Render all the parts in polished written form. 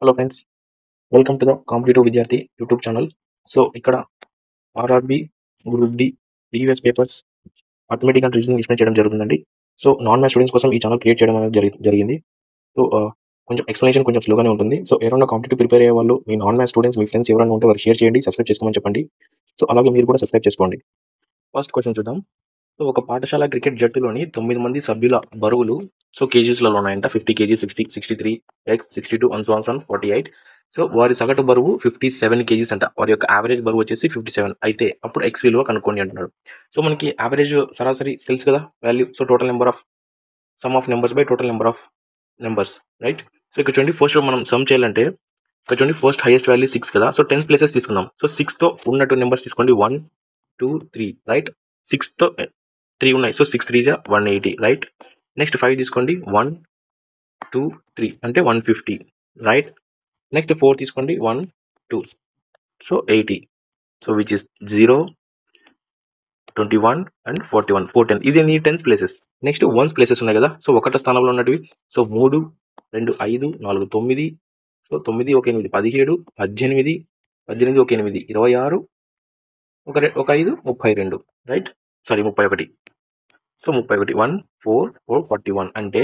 Hello friends, welcome to the competitive Vidyarthi YouTube channel. So ఇక్కడ RRB, group D, previous papers, arithmetic and reasoning explain చేయడం జరుగుతుందండి. So non maths students కోసం ఈ channel create చేయడం అనేది జరిగింది. సో కొంచెం ఎక్స్ప్లెనేషన్ కొంచెం స్లోగానే ఉంటుంది. సో ఎవరైనా కాంపిటేటివ్ ప్రిపేర్ అయ్యే వాళ్ళు, మీ నాన్ మ్యాథ్స్ స్టూడెంట్స్, మీ ఫ్రెండ్స్ ఎవరైనా ఉంటే వారు షేర్ చేయండి, సబ్స్క్రైబ్ చేసుకోమని చెప్పండి. సో అలాగే మీరు కూడా సబ్స్క్రైబ్ చేసుకోండి. ఫస్ట్ క్వశ్చన్ చూద్దాం. సో ఒక పాఠశాల క్రికెట్ జట్టులోని 9 మంది సభ్యుల బరువులు కేజీస్లలో ఉన్నాయంట. 50 kg, 60, 63, x 62 and so on 48. So వారి సగటు బరువు 57 kgs అంట. వారి యొక్క యావరేజ్ బరువు వచ్చేసి 57. అయితే అప్పుడు ఎక్స్ విలువ కనుక్కోండి అంటున్నాడు. సో మనకి యావరేజ్ సరాసరి తెలుసు కదా value. So total number of some of numbers by total number of numbers, right. So ఇక్కడ చూడండి, ఫస్ట్ మనం సమ్ చేయాలంటే ఇక్కడ చూడండి, ఫస్ట్ హైయెస్ట్ వాల్యూ 6 కదా. సో 10 ప్లేసెస్ తీసుకుందాం. సో 6తో ఉన్నట్టు నెంబర్స్ తీసుకోండి. 1, 2, 3, రైట్. 6తో 3 ఉన్నాయి. So 6 3 180, right. నెక్స్ట్ 5 తీసుకోండి. 1, 2, 3 అంటే 150, రైట్. నెక్స్ట్ 4 తీసుకోండి. 1, 2, so 80. So which is 0, 21 and 41, 410. ఇది నీ 10 ప్లేసెస్. నెక్స్ట్ 1s ప్లేసెస్ ఉన్నాయి కదా. సో ఒకటో స్థానంలో ఉన్నటివి. సో 3, 2, 5, 4, 9. సో 9 ఒక 8, 17, 18, 18 ఒక 8, 26, ఒక 5, 32, రైట్. సారీ 31. సో 31, 1, 4, 4, 41 అంటే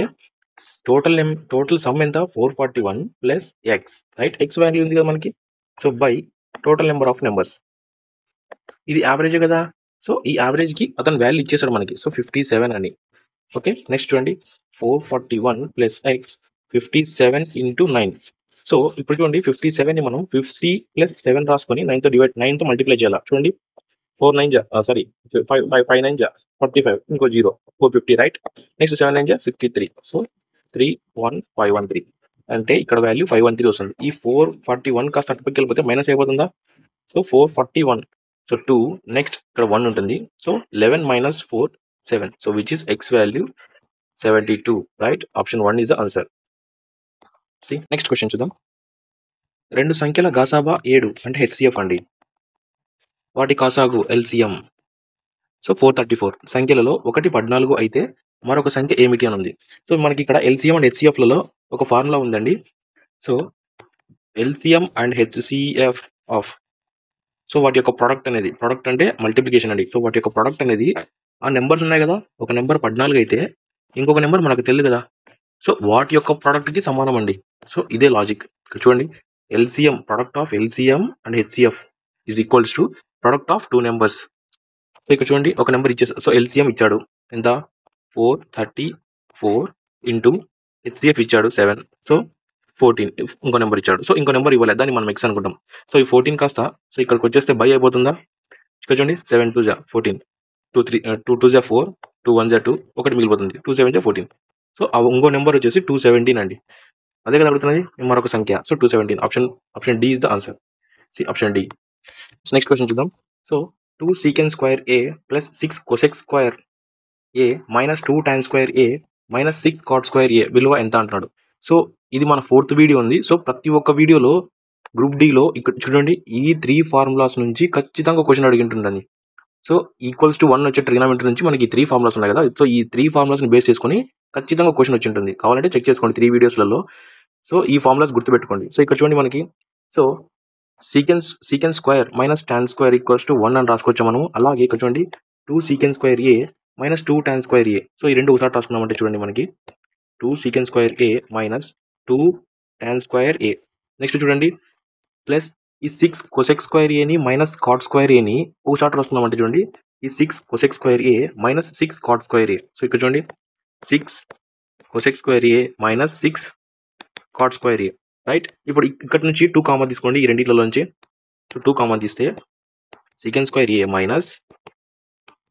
టోటల్ సమ్ ఎంత? 441 plus X, right. X value ఉంది కదా మనకి. So by total number of numbers. ఇది యావరేజ్ కదా. సో ఈ యావరేజ్ కి అతను వాల్యూ ఇచ్చేసాడు మనకి. సో 57 అని. ఓకే, నెక్స్ట్ చూడండి, 441 ప్లస్ ఎక్స్ 57 ఇంటూ 9. సో ఇప్పుడు చూడండి, 57 ని మనం 50 ప్లస్ 7 రాసుకొని 9తో మల్టిప్లై చేయాలి. చూడండి, 4 9 సారీ 5 9 45, ఇంకో 0, 450, రైట్. నెక్స్ట్ 7 9 63. సో 31513 అంటే ఇక్కడ వాల్యూ 513 వస్తుంది. ఈ 441 కాస్త అటుపక్కకి వెళ్ళిపోతే మైనస్ అయిపోతుందా. సో 441, సో 2, నెక్స్ట్ ఇక్కడ 1 ఉంటుంది. So 11 minus 4, 7. So which is X value 72, right. Option 1 is the answer. Next question చూద్దాం. రెండు సంఖ్యల గాసాబా 7 అంటే హెచ్సిఎఫ్ అండి. వాటి కాసాగు ఎల్సిఎం. సో 434. సంఖ్యలలో ఒకటి 14 అయితే మరొక సంఖ్య ఏమిటి అని ఉంది. సో మనకి ఇక్కడ ఎల్సిఎం అండ్ హెచ్సిఎఫ్లలో ఒక ఫార్ములా ఉందండి. So LCM and HCF of, so వాటి యొక్క ప్రోడక్ట్ అంటే మల్టిప్లికేషన్ అండి. సో వాటి యొక్క ప్రోడక్ట్ అనేది ఆ నెంబర్స్ ఉన్నాయి కదా. ఒక నెంబర్ 14 అయితే ఇంకొక నెంబర్ మనకు తెలియదు కదా. సో వాటి యొక్క ప్రోడక్ట్కి సమానం అండి. సో ఇదే లాజిక్. చూడండి, LCM, product of LCM and HCF is equals to product of 2 numbers. So ఇక్కడ చూడండి, ఒక నెంబర్ ఇచ్చేసి, సో ఎల్సిఎం ఇచ్చాడు ఎంత 434 ఇంటూ హెచ్సిఎఫ్ ఇచ్చాడు 7, సో 14. ఇంకో నెంబర్ ఇచ్చాడు. సో ఇంకో నెంబర్ ఇవ్వలేదు, దాన్ని మనం ఎక్స్ అనుకుంటాం. సో ఈ 14 కాస్త సో ఇక్కడికి వచ్చేస్తే బై అయిపోతుందా. ఇక్కడ చూడండి, 7 2 14, 2 3 2 2 4, 2 1 2, ఒకటి మిగిలిపోతుంది. 2 7 14. సో ఇంకో నెంబర్ వచ్చేసి 217 అండి. అదే కదా అడుగుతున్నది, మరొక సంఖ్య. So 217. Option D is the answer. Option D. Next question చూద్దాం. So 2 secant square a plus 6 cosec square a minus 2 tan square a minus 6 cot square a విలువ ఎంత అంటున్నాడు. సో ఇది మన 4th వీడియో ఉంది. సో ప్రతి ఒక్క వీడియోలో గ్రూప్ డిలో ఇక్కడ చూడండి, ఈ 3 ఫార్ములాస్ నుంచి ఖచ్చితంగా క్వశ్చన్ అడిగింటుందండి. సో ఈక్వల్స్ టు 1 వచ్చే ట్రిగ్నామెట్రీ నుంచి మనకి 3 ఫార్ములాస్ ఉన్నాయి కదా. సో ఈ 3 ఫార్ములాస్ని బేస్ చేసుకొని ఖచ్చితంగా క్వశ్చన్ వచ్చి ఉంటుంది. కావాలంటే చెక్ చేసుకోండి 3 వీడియోస్లలో. సో ఈ ఫార్ములాస్ గుర్తుపెట్టుకోండి. సో ఇక్కడ చూడండి మనకి, so secant square minus tan square equals to 1 అని రాసుకోవచ్చు మనము. అలాగే ఇక్కడ చూడండి, 2 secant స్క్వేర్ ఏ మైనస్ 2 tan స్క్వేర్ ఏ. సో ఈ రెండు ఒకసారి రాసుకున్నామంటే చూడండి మనకి 2 secant స్క్వేర్ ఏ మైనస్ 2 tan స్క్వేర్ ఏ. నెక్స్ట్ చూడండి, ప్లస్ ఈ 6 cosec స్క్వేర్ ఏని మైనస్ కాట్ స్క్వేర్ ఏని ఒకసారి రాసుకున్నామంటే చూడండి, ఈ 6 cosec స్క్వేర్ ఏ మైనస్ 6 కాట్ స్క్వేర్ ఏ. సో ఇక్కడ చూడండి, 6 cosec స్క్వేర్ ఏ మైనస్ 6 కాట్ స్క్వేర్ ఏ, రైట్. ఇప్పుడు ఇక్కడ నుంచి 2 కామన్ తీసుకోండి ఈ రెండింటిలో నుంచి. సో 2 కామన్ తీస్తే secant స్క్వేర్ ఏ మైనస్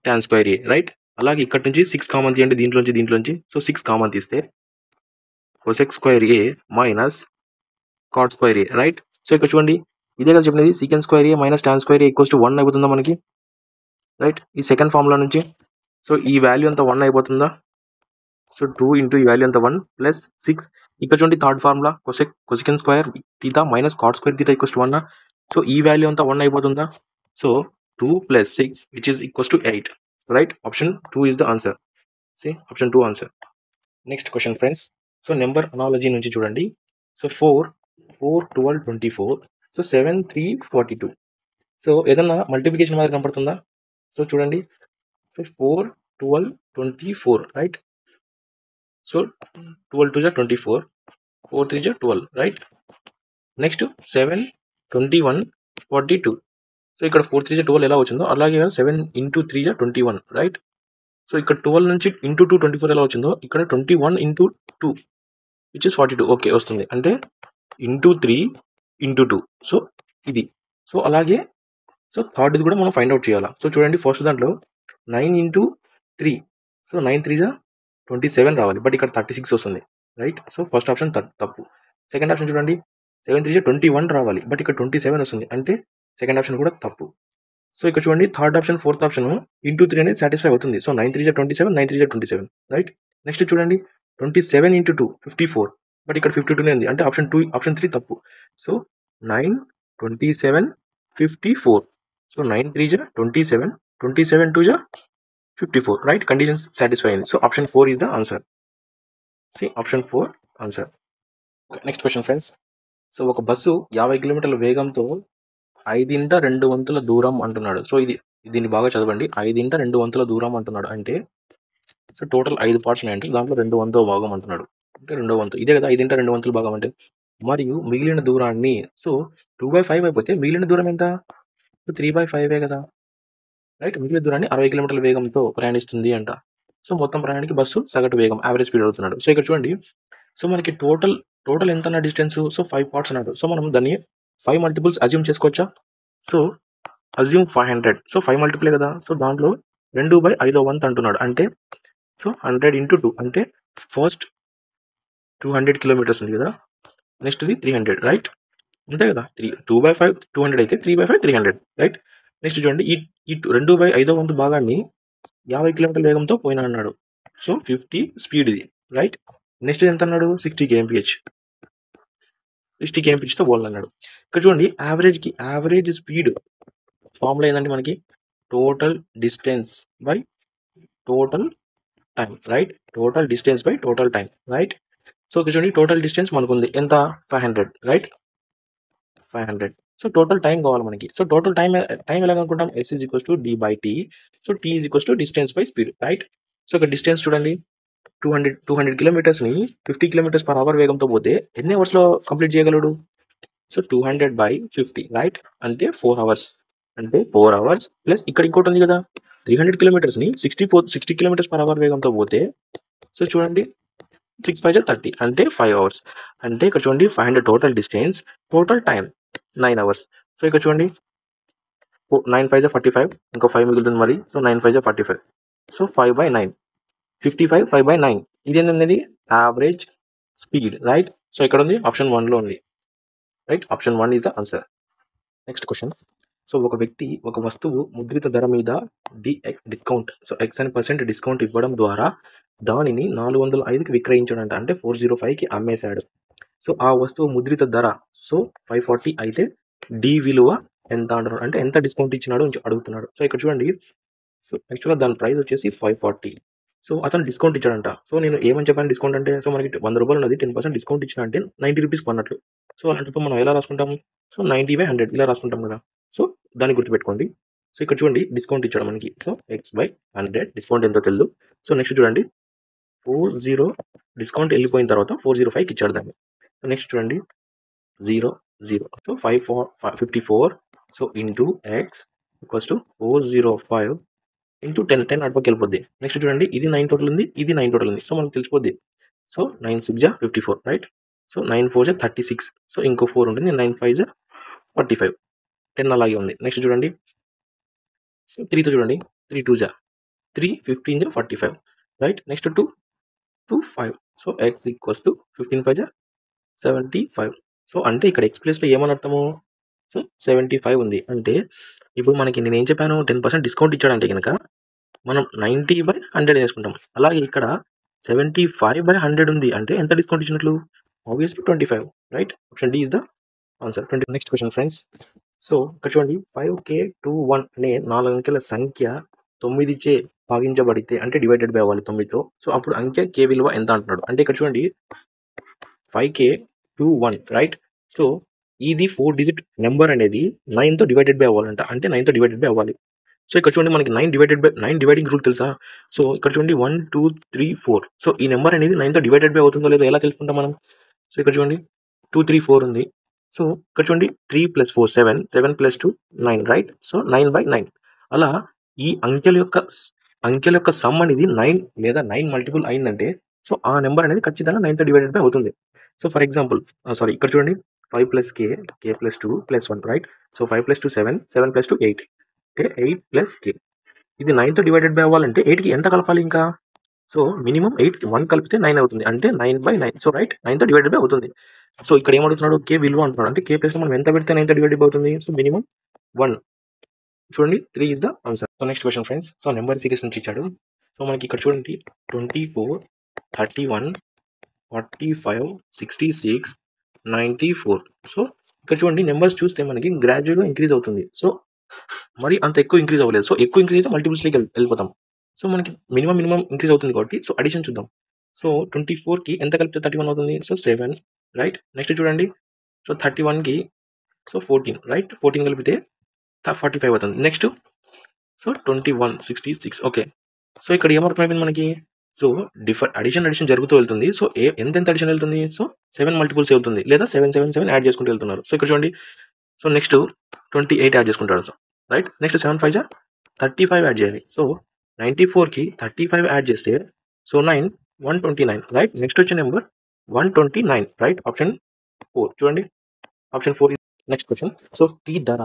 tan స్క్వేర్ ఏ, రైట్. అలాగే ఇక్కడ నుంచి 6 కామన్ తీయండి దీంట్లోంచి. సో 6 కామన్ తీస్తే cosec స్క్వేర్ ఏ మైనస్ కాట్ స్క్వేర్ ఏ, రైట్. సో ఇక్కడ చూడండి, ఇదే కదా చెప్పినది, secant square A minus tan square A equals to 1 అయిపోతుందా మనకి, రైట్. ఈ సెకండ్ ఫార్ములా నుంచి సో ఈ వాల్యూ అంతా 1 అయిపోతుందా. సో 2 ఇంటూ ఈ వాల్యూ అంతా 1 ప్లస్ 6. ఇక్కడ చూడండి, third formula cosecant square theta minus cot square theta equals to 1. So ఈ వాల్యూ అంతా 1 అయిపోతుందా. So 2 plus 6 which is equals to 8, right. Option 2 is the answer. Option 2 answer. Next question friends. So number analogy నుంచి చూడండి. So 4 4, 12, 24. So 7, 3, 42. So ఏదన్నా multiplication మాదిరి కనపడుతుందా? So చూడండి, 4, 12, 24, right? So 12 2 24, 4 3 12, right? Next 7, 21, 42. So ఇక్కడ 4 3 12 ఎలా వచ్చిందో అలాగే 7 ఇంటూ 3 21, రైట్? సో ఇక్కడ 12 నుంచి ఇంటూ 2 24 ఎలా వచ్చిందో ఇక్కడ 21 ఇంటూ 2 విచ్ ఇస్ 42. ఓకే, వస్తుంది. అంటే ఇంటూ 3 ఇంటూ 2. సో ఇది. సో అలాగే సో థర్డ్ది కూడా మనం ఫైండ్ అవుట్ చేయాలా. సో చూడండి, ఫస్ట్ దాంట్లో 9 ఇంటూ 3. సో 9 3 27 రావాలి, బట్ ఇక్కడ 36 వస్తుంది, రైట్? సో ఫస్ట్ ఆప్షన్ తప్పు. సెకండ్ ఆప్షన్ చూడండి, 7 3 21 రావాలి, బట్ ఇక్కడ 27 వస్తుంది, అంటే సెకండ్ ఆప్షన్ కూడా తప్పు. సో ఇక్కడ చూడండి, third option fourth option into 3 అనేది సాటిస్ఫై అవుతుంది. So 9 3 27, 9 3 27, right? నెక్స్ట్ చూడండి, 27 ఇంటూ 2 54, బట్ ఇక్కడ 52 ఉంది, అంటే ఆప్షన్ 3 తప్పు. So 9 27 54. So 9 3 27, 27 2 54, right? Conditions satisfy అయింది. So option 4 is the answer. C option 4 answer. Next question friends. So ఒక బస్సు 50 కిలోమీటర్ల వేగంతో 5/2 వంతుల దూరం అంటున్నాడు. సో దీన్ని బాగా చదవండి. 5/2 వంతుల దూరం అంటున్నాడు అంటే సో టోటల్ 5 పార్ట్స్ ఉన్నాయంటే దాంట్లో 2/1 భాగం అంటున్నాడు. అంటే 2వ వంతు ఇదే కదా 5/2 వంతుల భాగం అంటే. మరియు మిగిలిన దూరాన్ని సో 2/5 అయిపోతే మిగిలిన దూరం ఎంత? 3/5 కదా, రైట్? మిగిలిన దూరాన్ని 60 కిలోమీటర్ల వేగంతో ప్రయాణిస్తుంది అంట. సో మొత్తం ప్రయాణానికి బస్సు సగటు వేగం యావరేజ్ స్పీడ్ అవుతున్నాడు. సో ఇక్కడ చూడండి, సో మనకి టోటల్ ఎంత అన్న డిస్టెన్స్? సో 5 పార్ట్స్ అన్నాడు. సో మనం దాన్ని 5 మల్టిపుల్స్ అజ్యూమ్ చేసుకోవచ్చా? So assume 500. సో 5 మల్టిపులే కదా. సో దాంట్లో 2/5వ వంతు అంటున్నాడు. అంటే సో 100 ఇంటూ 2 అంటే ఫస్ట్ 200 కిలోమీటర్స్ ఉంది కదా, నెక్స్ట్ది 300, రైట్? అంతే కదా. 2/5 200 అయితే 3/5 300, రైట్? నెక్స్ట్ చూడండి, ఈ 2/5వ వంతు భాగాన్ని 50 కిలోమీటర్ల వేగంతో పోయినా అన్నాడు. సో 50 స్పీడ్ ఇది, రైట్? నెక్స్ట్ ఎంత అన్నాడు? 60 kmph. 60 kmph తో పోవాలన్నాడు. ఇక్కడ చూడండి, యావరేజ్ స్పీడ్ ఫార్ములా ఏంటంటే మనకి total distance by total time, right? Total distance by total time, right? So ఇక్కడ చూడండి, టోటల్ డిస్టెన్స్ మనకు ఉంది ఎంత? 500, రైట్? 500. సో టోటల్ టైం కావాలి మనకి. సో టోటల్ టైం ఎలా అనుకుంటాం? S is equals to d/t. So t is equals to distance by speed, right? So ఇక్కడ డిస్టెన్స్ చూడండి, 200 కిలోమీటర్స్ని 50 km/h వేగంతో పోతే ఎన్ని అవర్స్లో కంప్లీట్ చేయగలడు? So 200/50, right? అంటే 4 hours. అంటే 4 hours ప్లస్ ఇక్కడ ఇంకోటి ఉంది కదా, 300 కిలోమీటర్స్ని 60 km/h వేగంతో పోతే సో చూడండి 6 5 30 అంటే 5 hours. అంటే ఇక్కడ చూడండి 500 total distance, total time 9 hours. So ఇక్కడ చూడండి 9 5 45, ఇంకో 5 మిగులుతుంది మరి. సో 9 5 45. సో 5/9, 55 5/9. ఇది ఏంటండి? Average speed, right? సో ఇక్కడ ఉంది, ఆప్షన్ 1లో ఉంది, right? Option 1 is the answer. Next question. So ఒక వ్యక్తి ఒక వస్తువు ముద్రిత ధర మీద డిస్కౌంట్ సో X అని % డిస్కౌంట్ ఇవ్వడం ద్వారా దానిని 405కి విక్రయించాడంట. అంటే 405కి అమ్మేశాడు. సో ఆ వస్తువు ముద్రిత ధర సో 540 అయితే డి విలువ ఎంత అంటున్నాడు. అంటే ఎంత డిస్కౌంట్ ఇచ్చినాడు అడుగుతున్నాడు. సో ఇక్కడ చూడండి, సో యాక్చువల్గా దాని ప్రైస్ వచ్చేసి 540. సో అతను డిస్కౌంట్ ఇచ్చాడంట. సో నేను ఏమని చెప్పాను డిస్కౌంట్ అంటే? సో మనకి 100 రూపాయలు ఉన్నది, 10% డిస్కౌంట్ ఇచ్చిన అంటే 90 రూపీస్ కొన్నట్లు. సో అలాంటప్పుడు మనం ఎలా రాసుకుంటాం? సో 90/100 ఇలా రాసుకుంటాం కదా. సో దాన్ని గుర్తుపెట్టుకోండి. సో ఇక్కడ చూడండి, డిస్కౌంట్ ఇచ్చాడు మనకి. సో X/100 డిస్కౌంట్ ఎంతో తెలియదు. సో నెక్స్ట్ చూడండి, 40 డిస్కౌంట్ వెళ్ళిపోయిన తర్వాత 405కి ఇచ్చాడు దాన్ని. సో నెక్స్ట్ చూడండి 0 0. So 54 so into X equals to 405 into 10 అటుపక్క వెళ్ళిపోద్ది. నెక్స్ట్ చూడండి, ఇది 9 టోటల్ ఉంది, ఇది 9 టోటల్ ఉంది. సో మనకు తెలిసిపోద్ది. So 9 6 54, right? సో 9 4 36. సో ఇంకో 4 ఉంటుంది, 9 5 45, 10 అలాగే ఉంది. నెక్స్ట్ చూడండి, సో 3తో చూడండి, 3 2 3 15 45, right? Next 2 2 5. So X equals to 15 5 75. So అంటే ఇక్కడ X ప్లేస్లో ఏమని అర్థము? సో 75 ఉంది. అంటే ఇప్పుడు మనకి నేను ఏం చెప్పాను? 10% డిస్కౌంట్ ఇచ్చాడంటే కనుక మనం 90/100 వేసుకుంటాం. అలాగే ఇక్కడ 75/100 ఉంది అంటే ఎంత డిస్కౌంట్ ఇచ్చినట్లు? Obviously 25, right? Option D is the answer. Next question friends. So ఇక్కడ చూడండి, 5K21 అనే 4 అంకెల సంఖ్య 9చే భాగించబడితే అంటే డివైడెడ్ బై అవ్వాలి 9తో. సో అప్పుడు అంకె K విలువ ఎంత అంటున్నాడు. అంటే ఇక్కడ చూడండి 5K21, రైట్? సో ఇది 4 డిజిట్ నెంబర్ అనేది 9తో డివైడెడ్ బై అవ్వాలంట. అంటే 9తో డివైడెడ్ బై అవ్వాలి. సో ఇక్కడ చూడండి మనకి 9 డివైడింగ్ రూల్ తెలుసా? సో ఇక్కడ చూడండి 1, 2, 3, 4. సో ఈ నెంబర్ అనేది 9తో డివైడెడ్ బై అవుతుందో లేదో ఎలా తెలుసుకుంటాం మనం? సో ఇక్కడ చూడండి 2, 3, 4 ఉంది. సో ఇక్కడ చూడండి 3 + 4 7, 7 + 2 9, రైట్? సో 9/9. అలా ఈ అంకెల యొక్క సమ్ అనేది 9 లేదా 9 మల్టిపుల్ అయిందంటే సో ఆ నెంబర్ అనేది ఖచ్చితంగా 9తో డివైడెడ్ బై అవుతుంది. సో ఫర్ ఎగ్జాంపుల్ సారీ ఇక్కడ చూడండి 5 + k, k + 2 + 1, రైట్? సో 5 + 2 7, 7 + 2 8, అంటే 8 + k. ఇది 9తో డివైడెడ్ బై అవ్వాలంటే 8కి ఎంత కలపాలి ఇంకా? సో మినిమం 8కి 1 కలిపితే 9 అవుతుంది. అంటే 9/9. సో రైట్ 9తో డివైడెడ్ బై అవుతుంది. సో ఇక్కడ ఏమడుగుతున్నాడు? కే విలువ అంటున్నాడు. అంటే కే ప్లేస్లో మనం ఎంత పెడితే 9తో డివైడెడ్ బై అవుతుంది? So minimum 1. చూడండి 3 is the answer. So next question friends. So number series నుంచి ఇచ్చాడు. సో మనకి ఇక్కడ చూడండి 24, 31, 45, 66, 94. సో ఇక్కడ చూడండి నెంబర్స్ చూస్తే మనకి గ్రాడ్యువల్గా ఇంక్రీజ్ అవుతుంది. సో మరి అంత ఎక్కువ ఇంక్రీజ్ అవ్వలేదు. సో ఎక్కువ ఇంక్రీజ్ అయితే మల్టిపుల్స్లోకి వెళ్ళిపోతాం. సో మనకి మినిమం ఇంక్రీజ్ అవుతుంది కాబట్టి సో అడిషన్ చూద్దాం. సో 24కి ఎంత కలిపితే 31 అవుతుంది? So 7, right? నెక్స్ట్ చూడండి సో 31కి సో 14, రైట్? 14 కలిపితే 45 అవుతుంది. Next so 21, 66. ఓకే. సో ఇక్కడ ఏమర్థమైపోయింది మనకి? సో అడిషన్ జరుగుతూ వెళ్తుంది. సో ఎంత అడిషన్ వెళ్తుంది? సో 7 మల్టిపుల్స్ వెళ్తుంది లేదా 7, 7, 7 యాడ్ చేసుకుంటూ వెళ్తున్నారు. సో ఇక్కడ చూడండి సో నెక్స్ట్ 28 యాడ్ చేసుకుంటాడు. So right? నెక్స్ట్ 7 5 35 యాడ్ చేయాలి. సో 94కి 35 యాడ్ చేస్తే సో 9, 129, రైట్? నెక్స్ట్ వచ్చే నెంబర్ 129, రైట్? ఆప్షన్ 4 చూడండి. Option 4. Next question. So tea ధర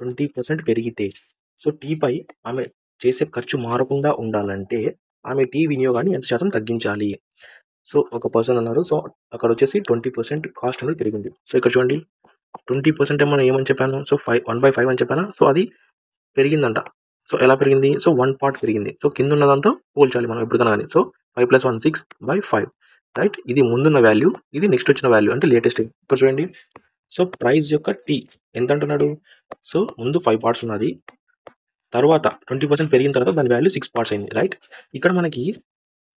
20% పెరిగితే సో టీపై ఆమె చేసే ఖర్చు మారకుండా ఉండాలంటే ఆమె టీ వినియోగాన్ని ఎంత శాతం తగ్గించాలి? సో ఒక పర్సన్ ఉన్నారు. సో అక్కడ వచ్చేసి 20% కాస్ట్ అనేది పెరిగింది. సో ఇక్కడ చూడండి 20% మనం ఏమని చెప్పాను? సో 1/5 అని చెప్పాను. సో అది పెరిగిందంట. సో ఎలా పెరిగింది? సో 1 పార్ట్ పెరిగింది. సో కింద ఉన్నదంతా పోల్చాలి మనం ఎప్పటికైనా కానీ. So 5 + 1 6/5, right? ఇది ముందున్న వాల్యూ, ఇది నెక్స్ట్ వచ్చిన వాల్యూ అంటే లేటెస్ట్. ఇక్కడ చూడండి సో ప్రైస్ యొక్క టీ ఎంత అంటున్నాడు? సో ముందు 5 పార్ట్స్ ఉన్నది. తర్వాత 20% పెరిగిన తర్వాత దాని వాల్యూ 6 పార్ట్స్ అయింది, రైట్? ఇక్కడ మనకి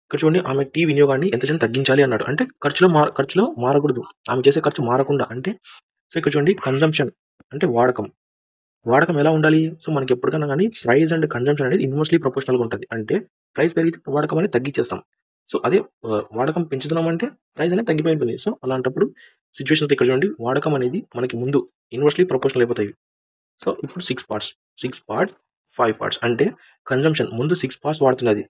ఇక్కడ చూడండి ఆమె టీ వినియోగాన్ని ఎంత శాతం తగ్గించాలి అన్నాడు. అంటే ఖర్చులో మారకూడదు. ఆమె చేసే ఖర్చు మారకుండా అంటే సో ఇక్కడ చూడండి కన్జంప్షన్ అంటే వాడకం ఎలా ఉండాలి? సో మనకి ఎప్పటికైనా కానీ ప్రైస్ అండ్ కన్జంప్షన్ అనేది ఇన్వర్స్లీ ప్రపోర్షనల్గా ఉంటుంది. అంటే ప్రైస్ పెరిగితే వాడకం అనేది తగ్గించేస్తాం. సో అదే వాడకం పెంచుతున్నాం అంటే ప్రైస్ అనేది తగ్గిపోయి ఉంటుంది. సో అలాంటప్పుడు సిచ్యువేషన్స్ ఇక్కడ చూడండి వాడకం అనేది మనకి ముందు ఇన్వర్స్లీ ప్రపోర్షనల్ అయిపోతాయి. సో ఇప్పుడు 6 పార్ట్స్, 6 పార్ట్స్, 5 పార్ట్స్ అంటే కన్జంప్షన్ ముందు 6 పార్ట్స్ వాడుతున్నది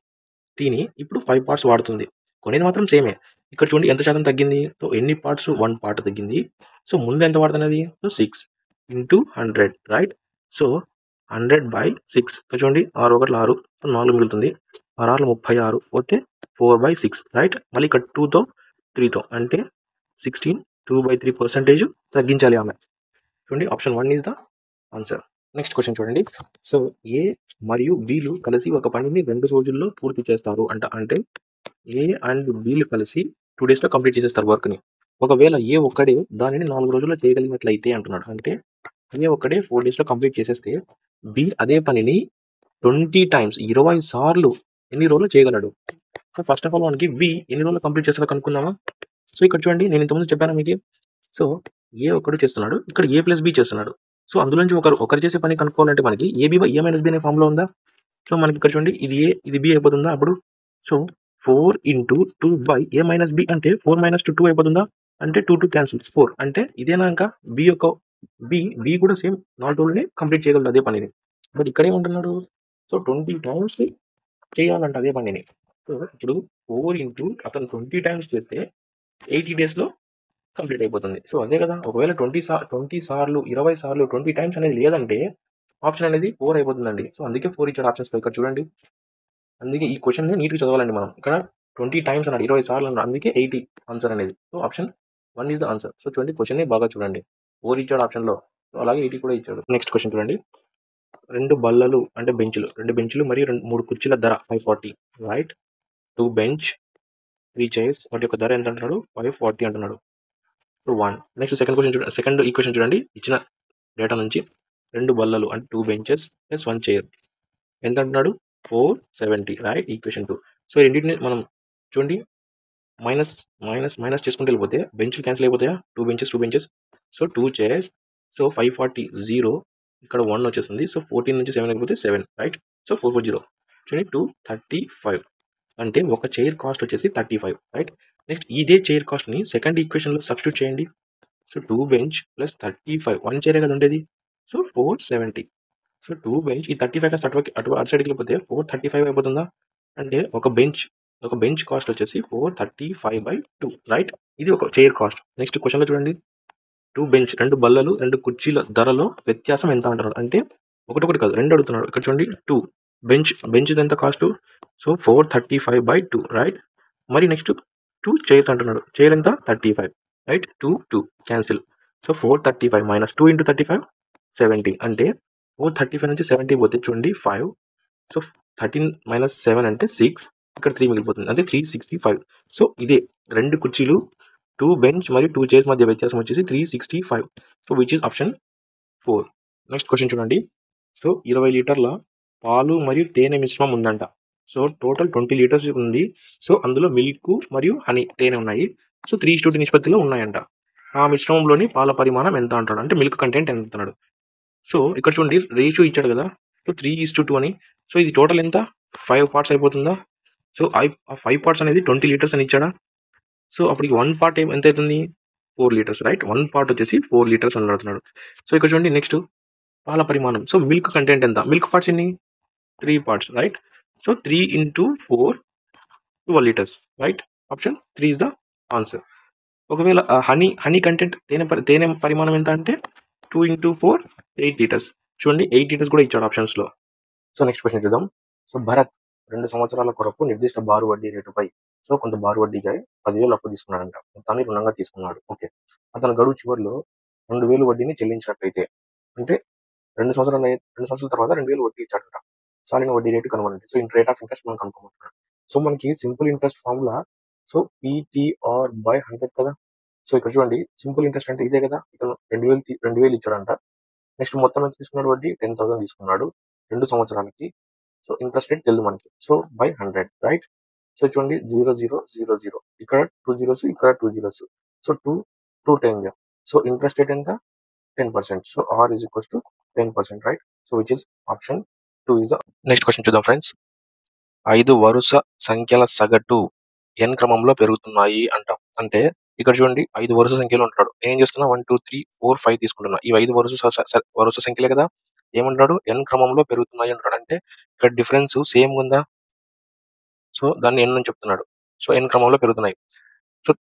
టీని ఇప్పుడు 5 పార్ట్స్ వాడుతుంది. కొనేది మాత్రం సేమే. ఇక్కడ చూడండి ఎంత శాతం తగ్గింది? సో ఎన్ని పార్ట్స్? 1 పార్ట్ తగ్గింది. సో ముందు ఎంత వాడుతున్నది? So 6 × 100, right? సో 100/6. ఇక్కడ చూడండి 6 1 6, 4 మిగులుతుంది. 6 6 36 పోతే 4/6, రైట్? మళ్ళీ ఇక్కడ 2తో 3తో అంటే 16, 2/3% తగ్గించాలి ఆమె. చూడండి option 1 is the answer. Next question చూడండి. సో ఏ మరియు బీలు కలిసి ఒక పనిని 2 రోజుల్లో పూర్తి చేస్తారు అంటే ఏ అండ్ బీలు కలిసి 2 డేస్లో కంప్లీట్ చేసేస్తారు వర్క్ని. ఒకవేళ ఏ ఒక్కడే దానిని 4 రోజుల్లో చేయగలిగినట్లయితే అంటున్నాడు. అంటే ఏ ఒక్కడే 4 డేస్లో కంప్లీట్ చేసేస్తే బి అదే పనిని 20 టైమ్స్ 20 సార్లు ఎన్ని రోజులు చేయగలడు? సో ఫస్ట్ ఆఫ్ ఆల్ మనకి బి ఎన్ని రోజులు కంప్లీట్ చేస్తారో కనుక్కుందామా? సో ఇక్కడ చూడండి నేను ఇంతకుముందు చెప్పాను మీకు. సో ఏ ఒక్కడు చేస్తున్నాడు, ఇక్కడ ఏ ప్లస్ బి చేస్తున్నాడు. సో అందులో నుంచి ఒకరు చేసే పని కనుక్కోవాలంటే మనకి AB/A - B అనే ఫామ్లో ఉందా? సో మనకి ఇక్కడ చూడండి ఇది ఏ ఇది బి అయిపోతుందా అప్పుడు? సో 4 × 2/A - B అంటే 4 - 2 అయిపోతుందా? అంటే 2 క్యాన్సిల్ 4 అంటే ఇదేనా ఇంకా బి కూడా సేమ్ 4 రోజులనే కంప్లీట్ చేయగలడు అదే పనిని. బట్ ఇక్కడ ఏమంటున్నాడు? సో 20 టైమ్స్ చేయాలంట అదే పనిని. సో ఇప్పుడు 4 × అతను 20 టైమ్స్ చేస్తే 80 డేస్లో కంప్లీట్ అయిపోతుంది. సో అదే కదా, ఒకవేళ 20 సార్లు 20 సార్లు 20 టైమ్స్ అనేది లేదంటే ఆప్షన్ అనేది 4 అయిపోతుందండి. సో అందుకే 4 ఇచ్చాడు ఆప్షన్స్లో. ఇక్కడ చూడండి అందుకే ఈ క్వశ్చన్ని నీట్గా చదవాలండి మనం. ఇక్కడ 20 టైమ్స్ అన్నాడు, 20 సార్లు అన్నాడు, అందుకే 80 ఆన్సర్ అనేది. So option 1 is the answer. So చూడండి క్వశ్చన్ని బాగా చూడండి. 4 ఇచ్చాడు ఆప్షన్లో, సో అలాగే 80 కూడా ఇచ్చాడు. నెక్స్ట్ క్వశ్చన్ చూడండి. 2 బల్లలు అంటే బెంచ్లు, 2 బెంచ్లు మరియు 3 కుర్చీల ధర 540, రైట్? 2 బెంచ్ 3 చైర్స్ వాటి యొక్క ధర ఎంత అంటున్నాడు? 540 అంటున్నాడు. 1. నెక్స్ట్ సెకండ్ ఈక్వేషన్ చూడండి. ఇచ్చిన డేటా నుంచి 2 బల్లలు అంటే 2 బెంచెస్ ప్లస్ 1 చైర్ ఎంత అంటున్నాడు? 470, రైట్? ఈక్వేషన్ 2. సో రెండింటిని మనం చూడండి మైనస్ చేసుకుంటూ వెళ్ళిపోతే బెంచ్లు క్యాన్సిల్ అయిపోతాయా? 2 బెంచెస్ సో 2 చైర్స్. సో 540 0 ఇక్కడ 1 వచ్చేస్తుంది. సో 14 నుంచి 7 అయిపోతే 7 రైట్. సో 440 చూడండి 235 అంటే ఒక చైర్ కాస్ట్ వచ్చేసి 35 రైట్. నెక్స్ట్ ఇదే చైర్ కాస్ట్ని సెకండ్ ఈక్వేషన్లో సబ్స్టిట్యూట్ చేయండి. సో 2 బెంచ్ ప్లస్ 35 1 చైరే కదా ఉండేది. సో 470. సో 2 బెంచ్ ఈ 35 కాస్ట్ అటు సైడ్కి వెళ్ళిపోతే 435 అయిపోతుందా. అంటే ఒక బెంచ్ కాస్ట్ వచ్చేసి 435/2 రైట్. ఇది ఒక చైర్ కాస్ట్. నెక్స్ట్ క్వశ్చన్లో చూడండి 2 బెంచ్ 2 బల్లలు 2 కుర్చీల ధరలో వ్యత్యాసం ఎంత అంటున్నాడు. అంటే ఒకటి కాదు 2 అడుగుతున్నాడు. ఇక్కడ చూడండి 2 బెంచ్ ఎంత కాస్ట్. So 435/2 right. మరి నెక్స్ట్ 2 చైర్స్ అంటున్నాడు. చైర్ ఎంత 35 రైట్. 2 క్యాన్సిల్. సో 435 - 2 × 35 70 అంటే 435 నుంచి 70 పోతే చూడండి 5. సో 13 - 7 అంటే 6. ఇక్కడ 3 మిగిలిపోతుంది అంటే 365. సో ఇదే 2 కుర్చీలు 2 బెంచ్ మరియు 2 చైర్స్ మధ్య వ్యత్యాసం వచ్చేసి 365. So which is option 4. Next question చూడండి. సో 20 లీటర్ల పాలు మరియు తేనె మిశ్రమం ఉందంట. సో టోటల్ 20 లీటర్స్ ఉంది. సో అందులో మిల్క్ మరియు హనీ తేనె ఉన్నాయి. సో 3:2 నిష్పత్తిలో ఉన్నాయంట. ఆ మిశ్రమంలోని పాల పరిమాణం ఎంత అంటాడు. అంటే మిల్క్ కంటెంట్ ఎంత అంటున్నాడు. సో ఇక్కడ చూడండి రేషియో ఇచ్చాడు కదా. సో 3:2 అని. సో ఇది టోటల్ ఎంత 5 పార్ట్స్ అయిపోతుందా. సో ఆ 5 పార్ట్స్ అనేది 20 లీటర్స్ అని ఇచ్చాడా. సో అప్పటికి 1 పార్ట్ ఎంత అవుతుంది 4 లీటర్స్ రైట్. 1 పార్ట్ వచ్చేసి 4 లీటర్స్ అని అడుగుతున్నాడు. సో ఇక్కడ చూడండి నెక్స్ట్ పాల పరిమాణం. సో మిల్క్ కంటెంట్ ఎంత. మిల్క్ పార్ట్స్ ఎన్ని 3 parts right. So 3 × 4 12 litres right. Option 3 is the answer. ఒకవేళ హనీ కంటెంట్ తేనె పరిమాణం ఎంత అంటే 2 × 4 8 లీటర్స్. చూడండి 8 లీటర్స్ కూడా ఇచ్చాడు ఆప్షన్స్లో. సో నెక్స్ట్ క్వశ్చన్ చూద్దాం. సో భరత్ 2 సంవత్సరాల కొరకు నిర్దిష్ట బారు వడ్డీ రేటుపై సో కొంత బారు వడ్డీగా 10,000 అప్పు తీసుకున్నాడంట. మొత్తాన్ని రుణంగా తీసుకున్నాడు. ఓకే. అతను గడువు చివరిలో 2,000 వడ్డీని చెల్లించినట్లయితే అంటే 2 సంవత్సరాల తర్వాత 2,000 వడ్డీ ఇచ్చాడంట. సాలిన వడ్డీ రేటు కనుగొనండి. సో రేట్ ఆఫ్ ఇంట్రెస్ట్ మనం కనుక్కోమంటున్నాడు. సో మనకి simple interest formula so PTR/100 కదా. సో ఇక్కడ చూడండి సింపుల్ ఇంట్రెస్ట్ అంటే ఇదే కదా. ఇతను 2,000 ఇచ్చాడంట. నెక్స్ట్ మొత్తం ఎంత తీసుకున్నాడు వడ్డీ 10,000 తీసుకున్నాడు 2 సంవత్సరాలకి. సో ఇంట్రెస్ట్ రేట్ తెలుసు మనకి. So /100 right. సో చూడండి 0,0,0,0 ఇక్కడ 2 zeros ఇక్కడ 2 zeros. So 2 10. So interest rate ఎంత 10%. So R is equals to 10% right. So which is option 2 is the next question చూద్దాం ఫ్రెండ్స్. 5 వరుస సంఖ్యల సగటు n క్రమంలో పెరుగుతున్నాయి అంటాం. అంటే ఇక్కడ చూడండి 5 వరుస సంఖ్యలు ఉంటాడు. ఏం చేస్తున్నా 1 2 3 4 5 తీసుకుంటున్నా. ఈ 5 వరుస సంఖ్యలే కదా. ఏమంటాడు n క్రమంలో పెరుగుతున్నాయి అంటాడు. అంటే ఇక్కడ డిఫరెన్స్ సేమ్ ఉందా. సో దాన్ని n అని చెప్తున్నాడు. సో n క్రమంలో పెరుగుతున్నాయి. సో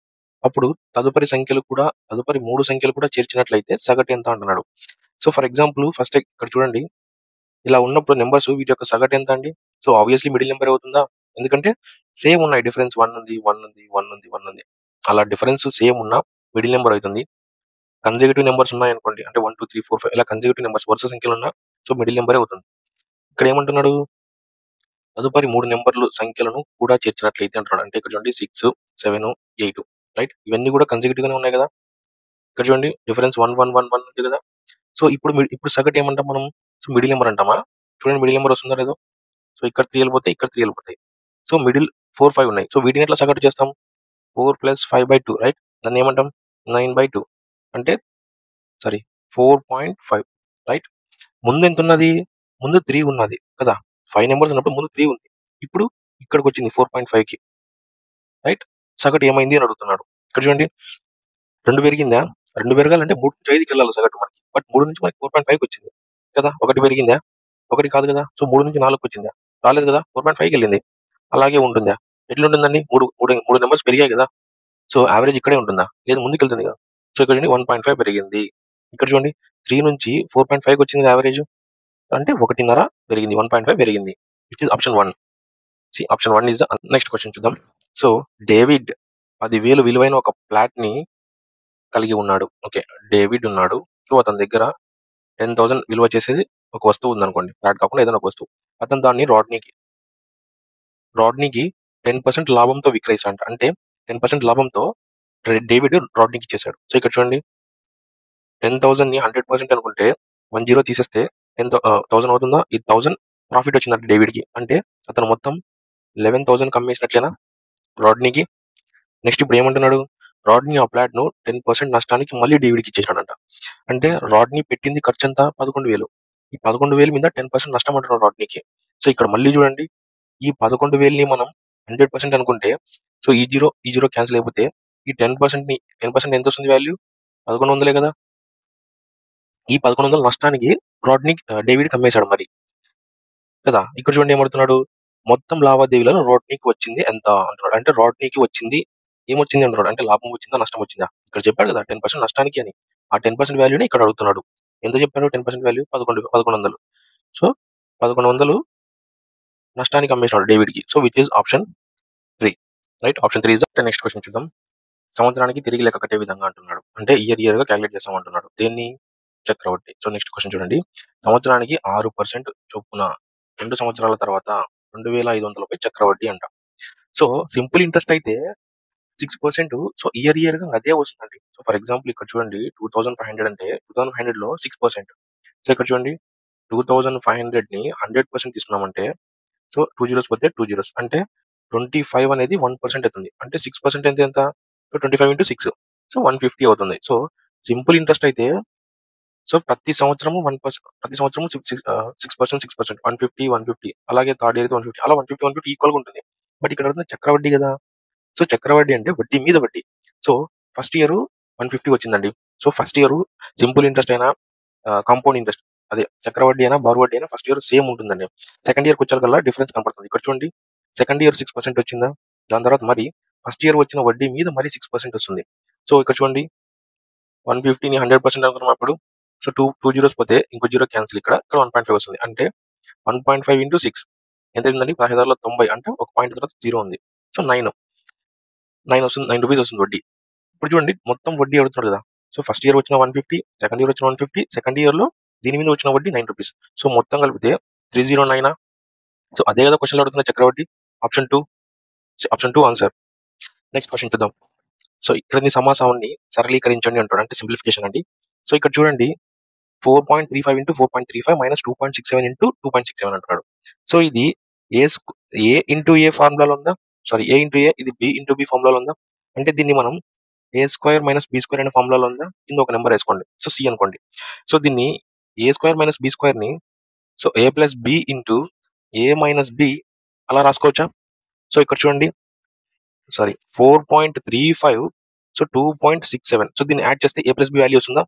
అప్పుడు తదుపరి 3 సంఖ్యలు కూడా చేర్చినట్లయితే సగటు ఎంత అంటున్నాడు. సో ఫర్ ఎగ్జాంపుల్ ఫస్ట్ ఇక్కడ చూడండి ఇలా ఉన్నప్పుడు నెంబర్స్ వీటి యొక్క సగటు ఎంత అండి. సో ఆబ్వియస్లీ మిడిల్ నెంబర్ అవుతుందా. ఎందుకంటే సేమ్ ఉన్నాయి డిఫరెన్స్ 1 ఉంది 1 ఉంది 1 ఉంది 1 ఉంది. అలా డిఫరెన్స్ సేమ్ ఉన్న మిడిల్ నెంబర్ అవుతుంది. కన్సెక్యూటివ్ నెంబర్స్ ఉన్నాయనుకోండి అంటే 1 2 3 4 5 ఇలా కన్సెక్యూటివ్ నెంబర్స్ వరుస సంఖ్యలు ఉన్నా సో మిడిల్ నెంబరే అవుతుంది. ఇక్కడ ఏమంటున్నాడు తదుపరి 3 సంఖ్యలను కూడా చేర్చినట్లయితే అంటున్నాడు. అంటే ఇక్కడ చూడండి 6 7 8 రైట్. ఇవన్నీ కూడా కన్సెక్యూటివ్ గానే ఉన్నాయి కదా. ఇక్కడ చూడండి డిఫరెన్స్ 1 1 1 1 ఉంది కదా. సో ఇప్పుడు సగటు ఏమంటాం మనం. సో మిడిల్ నెంబర్ అంటామా. చూడండి మిడిల్ నెంబర్ వస్తుందా లేదో. సో ఇక్కడ 3 వెళ్ళిపోతాయి ఇక్కడ 3 వెళ్ళిపోతాయి. సో మిడిల్ 4 5 ఉన్నాయి. సో వీటిని ఎట్లా సగటు చేస్తాం 4 + 5/2 రైట్. దాన్ని ఏమంటాం 9/2 అంటే 4.5 రైట్. ముందు ఎంత ఉన్నది ముందు 3 ఉన్నది కదా. 5 నెంబర్స్ ఉన్నప్పుడు ముందు 3 ఉంది. ఇప్పుడు ఇక్కడికి వచ్చింది 4.5కి రైట్. సగటు ఏమైంది అని అడుగుతున్నాడు. ఇక్కడ చూడండి 2 పెరిగిందా. 2 పెరగాలంటే 3 నుంచి 5కి వెళ్ళాలి సగటు మనకి. బట్ 3 నుంచి మనకి 4.5కి వచ్చింది కదా. 1 పెరిగిందా 1 కాదు కదా. సో 3 నుంచి 4కి వచ్చిందా రాలేదు కదా. 4.5కి వెళ్ళింది. అలాగే ఉంటుందా ఎట్లుంటుందండి 3 నెంబర్స్ పెరిగాయి కదా. సో యావరేజ్ ఇక్కడే ఉంటుందా లేదు ముందుకు వెళ్తుంది కదా. సో ఇక్కడ చూడండి 1.5 పెరిగింది. ఇక్కడ చూడండి 3 నుంచి 4.5కి వచ్చింది యావరేజ్ అంటే 1.5 పెరిగింది 1.5 పెరిగింది. Which is option 1. See option 1 is the next question చూద్దాం. సో డేవిడ్ 10,000 విలువైన ఒక ఫ్లాట్ ని కలిగి ఉన్నాడు. ఓకే డేవిడ్ ఉన్నాడు. సో అతని దగ్గర 10,000 విలువ చేసేది ఒక వస్తువు ఉందనుకోండి. ఫ్లాట్ కాకుండా ఏదైనా ఒక వస్తువు. అతను దాన్ని రాడ్నీకి 10% లాభంతో విక్రయిస్తాడంట. అంటే 10% లాభంతో డేవిడ్ రాడ్నీకి ఇచ్చేసాడు. సో ఇక్కడ చూడండి 10,000ని 100% అనుకుంటే 1 0 తీసేస్తే 10,000 అవుతుందా. ఈ 1000 ప్రాఫిట్ వచ్చిందంట డేవిడ్కి. అంటే అతను మొత్తం 11,000 కమ్మేసినట్లేనా రాడ్నీకి. నెక్స్ట్ ఇప్పుడు ఏమంటున్నాడు రాడ్నీ ఆ ప్లాట్ ను 10% నష్టానికి మళ్ళీ డేవిడ్కి ఇచ్చేసాడంట. అంటే రాడ్నీ పెట్టింది ఖర్చు ఎంత? 11,000. ఈ 11,000 మీద 10% నష్టం అంటున్నాడు రాడ్నీకి. సో ఇక్కడ మళ్ళీ చూడండి, ఈ 11,000ని మనం 100% అనుకుంటే, సో ఈ జీరో క్యాన్సిల్ అయిపోతే ఈ 10% ఎంత వస్తుంది వాల్యూ? 1100 కదా. ఈ 1100 నష్టానికి రాడ్నీ డేవిడ్కి అమ్మేశాడు మరి కదా. ఇక్కడ చూడండి ఏమడుతున్నాడు, మొత్తం లావాదేవీలలో రాడ్నీకి వచ్చింది ఎంత అంటున్నాడు. అంటే రాడ్నీకి వచ్చింది ఏమొచ్చింది అంటున్నాడు. అంటే లాభం వచ్చిందా, నష్టం వచ్చిందా? ఇక్కడ చెప్పాడు కదా 10% నష్టానికి అని. ఆ 10% వాల్యూని ఇక్కడ అడుగుతున్నాడు. ఎంత చెప్పాడు 10% వాల్యూ? 1100. సో 1100 నష్టానికి అమ్మేశాడు డేవిడ్కి. So which is option 3, right. Option 3 is the next question చూద్దాం. సంవత్సరానికి తిరిగి లెక్క కట్టే విధంగా అంటున్నాడు. అంటే ఇయర్ గా క్యాలిక్యులేట్ చేస్తామంటున్నాడు. దేన్ని? చక్రవడ్డీ. సో నెక్స్ట్ క్వశ్చన్ చూడండి. సంవత్సరానికి 6% చొప్పున 2 సంవత్సరాల తర్వాత 2,500 చక్రవడ్డీ అంట. సో సింపుల్ ఇంట్రెస్ట్ అయితే 6%. సో ఇయర్ గా అదే వస్తుందండి. సో ఫర్ ఎగ్జాంపుల్ ఇక్కడ చూడండి 2,500 అంటే 2,500 లో 6%. సో ఇక్కడ చూడండి 2,500 ని 100% తీసుకున్నామంటే, సో 2 జీరోస్ పోతే 2 జీరోస్ అంటే 25 అనేది 1% అవుతుంది. అంటే 6% అంటే ఎంత? సో 25 into 6, సో 150 అవుతుంది. సో సింపుల్ ఇంట్రెస్ట్ అయితే, సో ప్రతి సంవత్సరము 1%, ప్రతి సంవత్సరము 6%, 150 అలాగే థర్డ్ ఇయర్ 150, అలా 150 ఈక్వల్ గా ఉంటుంది. బట్ ఇక్కడ అడుగుతున్న చక్రవడ్డీ కదా. సో చక్రవడ్డీ అంటే వడ్డీ మీద వడ్డీ. సో ఫస్ట్ ఇయర్ 150 వచ్చిందండి. So first year simple interest అయినా కాంపౌండ్ ఇంట్రెస్ట్, అదే చక్రవడ్డీ అయినా బారు వడ్డీ అయినా ఫస్ట్ ఇయర్ సేమ్ ఉంటుందండి. సెకండ్ ఇయర్కి వచ్చేకల్లా డిఫరెన్స్ కనపడుతుంది. ఇక్కడ చూడండి సెకండ్ ఇయర్ 6% వచ్చిందా, దాని తర్వాత మరి ఫస్ట్ ఇయర్ వచ్చిన వడ్డీ మీద మరి 6% వస్తుంది. సో ఇక్కడ చూడండి 150ని 100% అనుకున్నప్పుడు, సో టూ జీరోస్ పోతే ఇంకో జీరో క్యాన్సిల్, ఇక్కడ 1.5 వస్తుంది. అంటే 1.5 into 6 ఎంత అయిందండి? 1690. అంటే ఒక పాయింట్ తర్వాత జీరో ఉంది. సో 9 వస్తుంది, 9 రూపీస్ వస్తుంది వడ్డీ. ఇప్పుడు చూడండి మొత్తం వడ్డీ అడుగుతున్నాడు కదా. సో ఫస్ట్ ఇయర్ వచ్చిన 150, సెకండ్ ఇయర్ వచ్చిన 150, సెకండ్ ఇయర్ లో దీని మీద వచ్చిన వడ్డీ 9 రూపీస్. సో మొత్తం కలిపితే 309. సో అదే కదా క్వశ్చన్ అడుగుతున్న చక్రవడ్డీ. Option 2 answer. నెక్స్ట్ క్వశ్చన్ చూద్దాం. సో ఇక్కడ సమాసాన్ని సరళీకరించండి అంటాడు. అంటే సింప్లిఫికేషన్ అండి. సో ఇక్కడ చూడండి 4.35 into 4.35 minus 2.67 into 2.67 అంటున్నాడు. సో ఇది ఏ ఇంటూ ఏ ఫార్ములాలో ఉందా? సారీ, ఏ ఇంటూ ఏ, ఇది బి ఇంటూ బి ఫార్ములాలో ఉందా? అంటే దీన్ని మనం ఏ స్క్వేర్ మైనస్ బి స్క్వేర్ అనే ఫార్ములాలో ఉందా? కింద ఒక నెంబర్ వేసుకోండి. సో సి అనుకోండి. సో దీన్ని ఏ స్క్వేర్ మైనస్ బి స్క్వేర్ ని, సో ఏ ప్లస్ బి ఇంటూ ఏ మైనస్ బి అలా రాసుకోవచ్చా? సో ఇక్కడ చూడండి, సారీ 4.35, సో 2.67. సో దీన్ని యాడ్ చేస్తే ఏ ప్లస్ బి వాల్యూ వస్తుందా?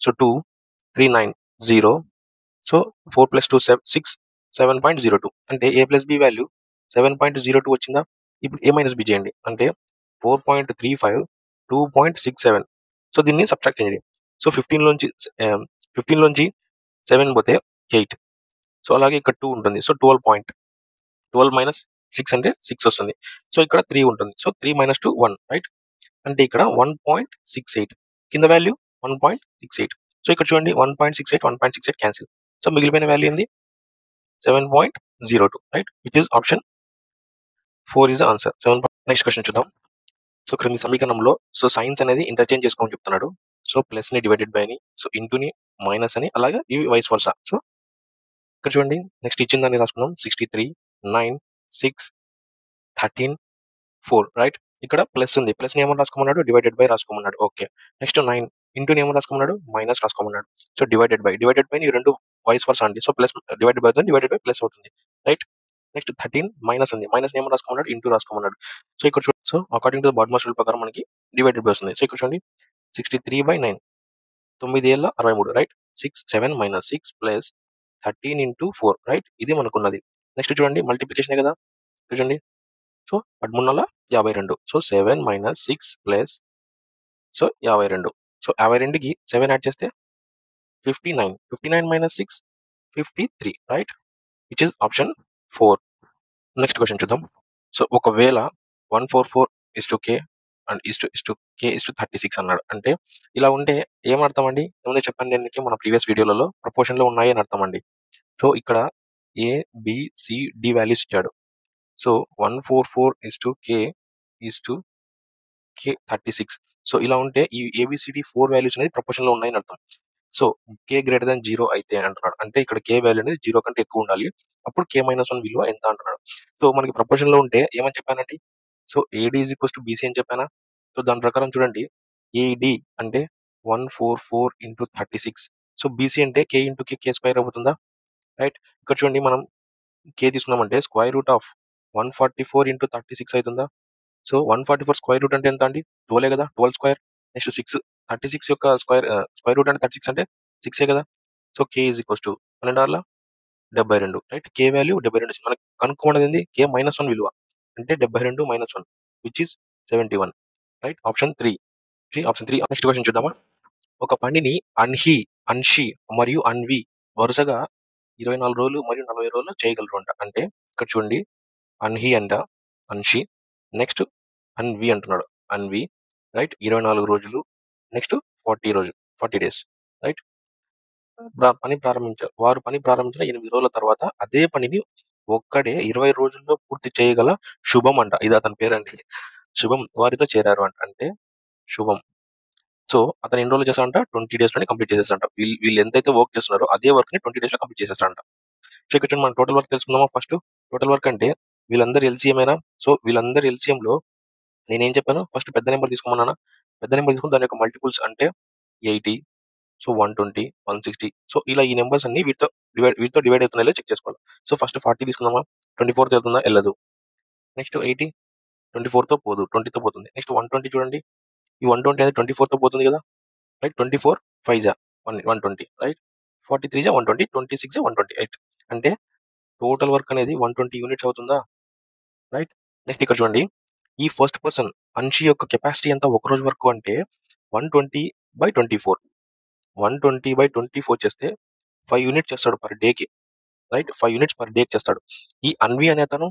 సో 2,390. సో 4 + 2 6, 7.02. అంటే ఏ ప్లస్ బి వాల్యూ 7.02 వచ్చిందా? ఇప్పుడు ఏ మైనస్ బి చేయండి. అంటే 4.35, 2.67. సో దీన్ని సబ్ట్రాక్ట్ చేయండి. సో 15 లోంచి 7 పోతే 8. సో అలాగే ఇక్కడ 2 ఉంటుంది. సో 12 మైనస్ 6 అంటే 6 వస్తుంది. సో ఇక్కడ 3 ఉంటుంది. So 3 - 2 1, right. అంటే ఇక్కడ 1.68. కింద వాల్యూ 1.68. సో ఇక్కడ చూడండి 1.68 క్యాన్సిల్. సో మిగిలిపోయిన వాల్యూ ఏంది? 7.02, right. Which is option 4 is the answer. Next question చూద్దాం. సో క్రింది సమీకరణంలో సో సైన్స్ అనేది ఇంటర్చేంజ్ చేసుకోమని చెప్తున్నాడు. సో ప్లస్ ని డివైడెడ్ బై అని, సో ఇంటూని మైనస్ అని, అలాగే ఇవి వైస్ వర్సా. సో ఇక్కడ చూడండి నెక్స్ట్ ఇచ్చిన దాన్ని రాసుకున్నాం. 63, 9, 6, 13, 4, రైట్. ఇక్కడ ప్లస్ ఉంది. ప్లస్ ని ఏమని రాసుకోమన్నాడు? డివైడెడ్ బై రాసుకోమన్నాడు. ఓకే. నెక్స్ట్ 9 ఇంటూ ఏమని రాసుకోమన్నాడు? మైనస్ రాసుకోమన్నాడు. సో డివైడెడ్ బై ఈ రెండు వైస్ వర్సా అండి. సో ప్లస్ డివైడెడ్ బై అవుతుంది, డివైడెడ్ బై ప్లస్ అవుతుంది, రైట్. నెక్స్ట్ 13 మైనస్ ఉంది. మైనస్ ఏమని రాసుకోమన్నాడు? ఇంటూ రాసుకోమన్నాడు. సో ఇక్కడ చూడండి, so according to the BODMAS rule ప్రకారం మనకి డివైడెడ్ బై వస్తుంది. సో ఇక్కడ చూడండి 63/9, 9 × 63, రైట్. 7 - 6 plus 13 × 4, right. ఇది మనకున్నది. నెక్స్ట్ చూడండి మల్టిప్లికేషన్ కదా. చూడండి, so 13 × 52. So 7 - 6 plus, so 52. So 52కి 7 యాడ్ చేస్తే 59. 59 - 6, 53, right. Which is option 4. Next question చూద్దాం. సో ఒకవేళ 144:k అండ్ k:36 అన్నాడు. అంటే ఇలా ఉంటే ఏమర్థం అండి? ఏముందో చెప్పండి. దీనికి మన ప్రీవియస్ వీడియోలలో ప్రపోర్షన్ లో ఉన్నాయి అని అర్థం అండి. సో ఇక్కడ ఏ, బి, సి, డి వాల్యూస్ ఇచ్చాడు. So 144:k:36. సో ఇలా ఉంటే ఈ ఏబిసిడి 4 వాల్యూస్ అనేది ప్రపోర్షన్ లో ఉన్నాయని అర్థం. సో k > 0 అయితే అంటున్నాడు. అంటే ఇక్కడ k వాల్యూ అనేది 0 కంటే ఎక్కువ ఉండాలి. అప్పుడు k-1 విలువ ఎంత అంటున్నాడు. సో మనకి ప్రపోర్షన్ లో ఉంటే ఏమని చెప్పానండి? So AD is equals to BC అని చెప్పానా? సో దాని ప్రకారం చూడండి, ఏడి అంటే 144 ఇంటూ 36. సో బీసీ అంటే కే ఇంటూ కే స్క్వేర్ అవుతుందా, రైట్. ఇక్కడ చూడండి, మనం కే తీసుకున్నామంటే స్క్వేర్ రూట్ ఆఫ్ 144 ఇంటూ 36 అవుతుందా. సో 144 స్క్వేర్ రూట్ అంటే ఎంత అండి, 12 కదా, 12 స్క్వేర్. నెక్స్ట్ 6, 36 యొక్క స్క్వేర్ రూట్ అంటే 36 అంటే 6 కదా. So K is equals to 12 72, right. K value 72. మనకి కనుక్కోమన్నది కే -1 విలువ అంటే 72 -1 which is 71, right. Option three. Next question చూద్దామా. ఒక పనిని అన్షి మరియు అన్వి వరుసగా 24 రోజులు మరియు 40 రోజులు చేయగలరు అంట. అంటే ఇక్కడ చూడండి, అన్షి, నెక్స్ట్ అన్వి అంటున్నాడు, అన్వి, రైట్. 24 రోజులు, నెక్స్ట్ 40 డేస్, రైట్. వారు పని ప్రారంభించిన 8 రోజుల తర్వాత అదే పనిని ఒక్కడే 20 రోజుల్లో పూర్తి చేయగల శుభం అంట. ఇది అతని పేరండి. శుభం వారితో చేరారు అంట. అంటే శుభం. సో అతను ఎన్ని రోజులు చేస్తాడంట, 20 డేస్ లోనే కంప్లీట్ చేసేస్తాడంట. వీళ్ళు ఎంతైతే వర్క్ చేస్తున్నారో అదే వర్క్ ని 20 డేస్ లో కంప్లీట్ చేసేస్తాడంట. సో ఇక్కడ చూడండి, మనం టోటల్ వర్క్ తెలుసుకుందామా. ఫస్ట్ టోటల్ వర్క్ అంటే వీళ్ళందరూ ఎల్సీఎం అయినా. సో వీళ్ళందరూ ఎల్సీఎం లో నేనేం చెప్పాను, ఫస్ట్ పెద్ద నెంబర్ తీసుకోమన్నానా. పెద్ద నెంబర్ తీసుకుని దాని యొక్క మల్టిపుల్స్ అంటే 80, సో 120, 160. సో ఇలా ఈ నెంబర్స్ అన్ని వీటితో డివైడ్ అవుతున్నాయో చెక్ చేసుకోవాలి. సో ఫస్ట్ 40 తీసుకుందామా, 24 తో వెళ్తుందా, వెళ్ళదు. నెక్స్ట్ 80 24 తో పోదు, 20 తో పోతుంది. నెక్స్ట్ 120 చూడండి, ఈ 120 అనేది 24 తో పోతుంది కదా, రైట్. 24 5 జా 120, రైట్. 43 జా 120, 26 జా 128. అంటే టోటల్ వర్క్ అనేది 120 యూనిట్స్ అవుతుందా, రైట్. నెక్స్ట్ ఇక్కడ చూడండి, ఈ ఫస్ట్ పర్సన్ అన్షి యొక్క కెపాసిటీ ఎంత ఒక రోజు వరకు అంటే 120/24. 120/24 చేస్తే 5 యూనిట్స్ చేస్తాడు పర్ డేకి, రైట్. 5 యూనిట్స్ పర్ డే చేస్తాడు. ఈ అన్వి అనే అతను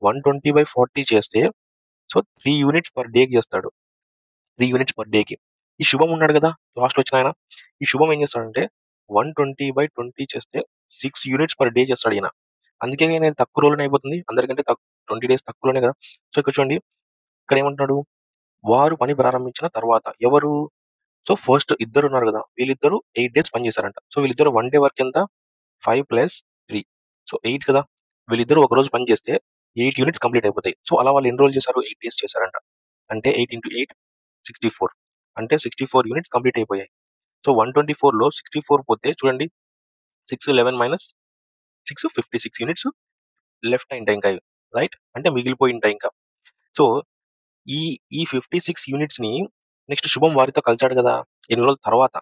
120/40 చేస్తే సో 3 యూనిట్స్ పర్ డేకి చేస్తాడు. 3 యూనిట్స్ పర్ డేకి. ఈ శుభం ఉన్నాడు కదా, లాస్ట్ వచ్చిన ఆయన. ఈ శుభం ఏం చేస్తాడంటే 120/20 చేస్తే 6 యూనిట్స్ పర్ డే చేస్తాడు ఈయన. అందుకే నేను తక్కువ రోజులోనే అయిపోతుంది, అందరికంటే 20 డేస్ తక్కువలోనే కదా. సో ఇక్కడ చూడండి, ఇక్కడ ఏమంటున్నాడు, వారు పని ప్రారంభించిన తర్వాత ఎవరు. సో ఫస్ట్ ఇద్దరు ఉన్నారు కదా, వీళ్ళిద్దరు 8 డేస్ పని చేశారంట. సో వీళ్ళిద్దరు 1 డే వర్క్ ఎంత, 5 + 3, సో 8 కదా. వీళ్ళిద్దరు ఒక రోజు పని చేస్తే 8 యూనిట్స్ కంప్లీట్ అయిపోతాయి. సో అలా వాళ్ళు ఎన్ని రోజులు చేశారు, 8 డేస్ చేశారంట. అంటే 8 × 8 64, అంటే 64 యూనిట్స్ కంప్లీట్ అయిపోయాయి. సో 124లో 64 పోతే చూడండి, 6 11 - 6 56 యూనిట్స్ లెఫ్ట్ అయింటాయి ఇంకా, రైట్. అంటే మిగిలిపోయి ఉంటాయి ఇంకా. సో ఈ ఈ 56 యూనిట్స్ ని నెక్స్ట్ శుభం వారితో కలిసాడు కదా 8 రోజుల తర్వాత,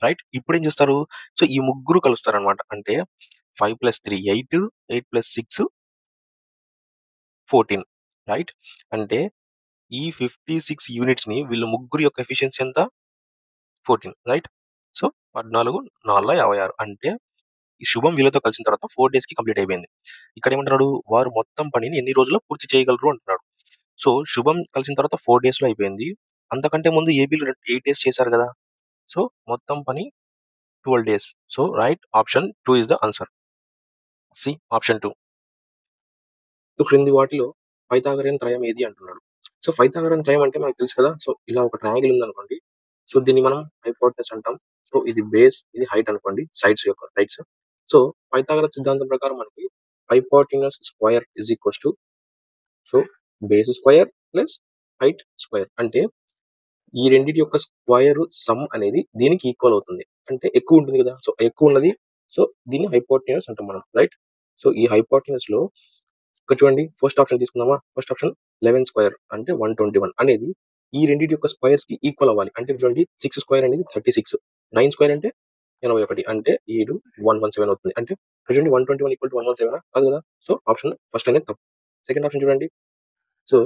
రైట్. ఇప్పుడు ఏం చేస్తారు, సో ఈ ముగ్గురు కలుస్తారు అనమాట. అంటే 5 + 3 8, 8 + 6 14, రైట్. అంటే ఈ 56 యూనిట్స్ ని వీళ్ళు ముగ్గురు యొక్క ఎఫిషియన్సీ ఎంత, 14, రైట్. సో 14 4 56. అంటే ఈ శుభం వీళ్ళతో కలిసిన తర్వాత 4 డేస్ కి కంప్లీట్ అయిపోయింది. ఇక్కడ ఏమంటున్నాడు, వారు మొత్తం పనిని ఎన్ని రోజుల్లో పూర్తి చేయగలరు అంటున్నాడు. సో శుభం కలిసిన తర్వాత 4 డేస్ లో అయిపోయింది. అంతకంటే ముందు ఏబీలు 8 డేస్ చేశారు కదా. సో మొత్తం పని 12 days. So right, option 2 is the answer. C option 2. So క్రింది వాటిలో పైథాగోరియన్ త్రయం ఏది అంటున్నాడు. సో పైథాగోరియన్ త్రయం అంటే మనకు తెలుసు కదా. సో ఇలా ఒక ట్రయాంగిల్ ఉందనుకోండి. సో దీన్ని మనం హైపోటెనస్ అంటాం. సో ఇది బేస్, ఇది హైట్ అనుకోండి, సైడ్స్ యొక్క హైట్స్. సో పైథాగరస్ సిద్ధాంతం ప్రకారం మనకి hypotenuse square is equals to, so base square plus height square. అంటే ఈ రెండింటి యొక్క స్క్వేర్ సమ్ అనేది దీనికి ఈక్వల్ అవుతుంది. అంటే ఎక్కువ ఉంటుంది కదా, సో ఎక్కువ ఉన్నది. సో దీన్ని హైపోటెనస్ అంటాం మనం, రైట్. సో ఈ హైపోటెనస్ లో ఇక్కడ చూడండి, ఫస్ట్ ఆప్షన్ తీసుకుందామా. ఫస్ట్ ఆప్షన్ 11 స్క్వేర్ అంటే 121 అనేది ఈ రెండింటి యొక్క స్క్వేర్స్ కి ఈక్వల్ అవ్వాలి. అంటే చూడండి, 6 స్క్వేర్ అనేది 36, 9 స్క్వేర్ అంటే 81, అంటే 7 117 అవుతుంది. అంటే ఇక్కడ చూడండి 121 = 117 కాదు కదా. సో ఆప్షన్ ఫస్ట్ అనేది తప్పు. సెకండ్ ఆప్షన్ చూడండి, సో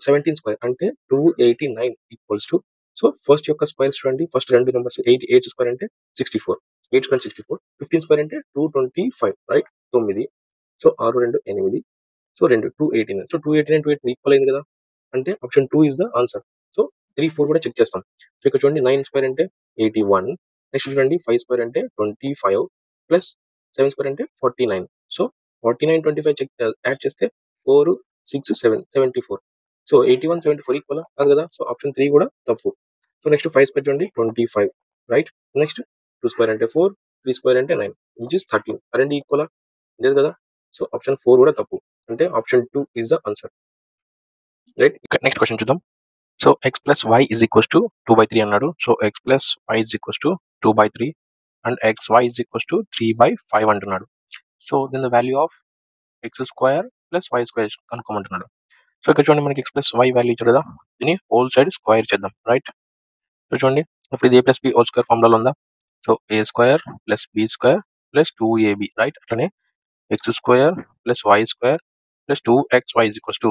17 స్క్వేర్ అంటే 289 ఈక్వల్స్ టు, సో ఫస్ట్ యొక్క స్క్వేర్స్ చూడండి, ఫస్ట్ రెండు నెంబర్స్ 8 స్క్వేర్ అంటే 64, 8 స్క్వేర్ 64, 15 స్క్వేర్ అంటే 225, right. 9, so 6 2 8, so 289. So 289 289 equal అయింది కదా. అంటే option 2 is the answer. So 3 4 కూడా చెక్ చేస్తాం. సో ఇక్కడ చూడండి, 9 స్క్వేర్ అంటే 81, నెక్స్ట్ చూడండి 5 స్క్వేర్ అంటే 25 ప్లస్ 7 స్క్వేర్ అంటే 49. సో 49 25 చెక్ యాడ్ చేస్తే 4 6 7 74. సో 81 74 ఈక్వల్ కాదు కదా. సో ఆప్షన్ 3 కూడా తప్పు. సో నెక్స్ట్ 5 స్క్వేర్ చూడండి 25, రైట్. నెక్స్ట్ 2 స్క్వేర్ అంటే 4, 3 స్క్వేర్ అంటే 9 విచ్ ఇస్ 13. రెండు ఈక్వల్ లేదు కదా. సో ఆప్షన్ 4 కూడా తప్పు. అంటే option 2 is the answer, right. Next question చూద్దాం. So X plus Y is equals to 2/3 అన్నాడు. So X plus Y is equals to 2/3 and X Y is equals to 3/5 అంటున్నాడు. So then the value of X square plus why square కనుక్కోమంటున్నాడు. So ఇక్కడ చూడండి మనకి X plus y value ఇచ్చాడు కదా, దీన్ని whole side square చేద్దాం, right. So చూడండి ఇప్పుడు ఇది A plus B whole square ఫార్ములాలో ఉందా. So A square plus B square plus 2ab, right. అట్లనే x square plus why square plus 2xy is equals to